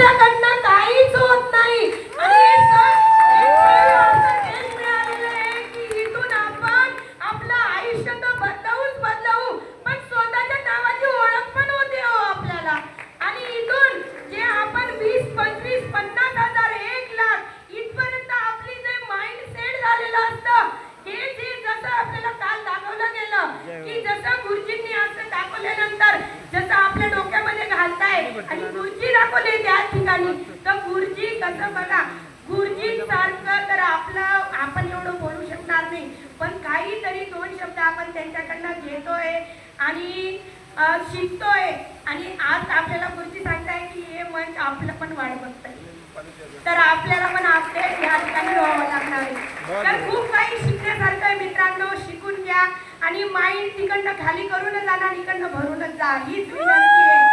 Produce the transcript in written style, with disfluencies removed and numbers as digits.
आपल्याकडनं काहीच होत नाही आणि हे असं देश मिळालेलं आहे की इथून आपण आपलं आयुष्य तर बदलवू पण स्वतःच्या नावाची ओळख पण होते हो आपल्याला. आणि इथून जे आपण 20, 25, 50,000, 1,00,000 इथपर्यंत आपली जे माइंड सेट झालेलं असतं, हे जे जसं आपल्याला काल दाखवलं गेलं की जसं गुरुजींनी असं दाखवल्यानंतर जसं आपल्या डोक्यामध्ये घालताय आणि गुरुजी दाखवले त्या ठिकाणी, तर गुरुजी कसं बघा, गुरुजींसारखं तर आपण एवढं बोलू शकणार नाही, पण काहीतरी 2 शब्द आपण त्यांच्याकडनं घेतोय आणि शिकतोय. आणि आज आपल्याला गुरुजी सांगताय की हे मंच आपलं पण वाट बघतंय, तर आपल्याला पण आपले या ठिकाणी राहावं लागणार आहे. तर खूप काही शिकण्यासारखं आहे मित्रांनो, शिकून घ्या आणि माइंड तिकडनं खाली करूनच जाणार, इकडनं भरूनच जा, हीच विनंती आहे.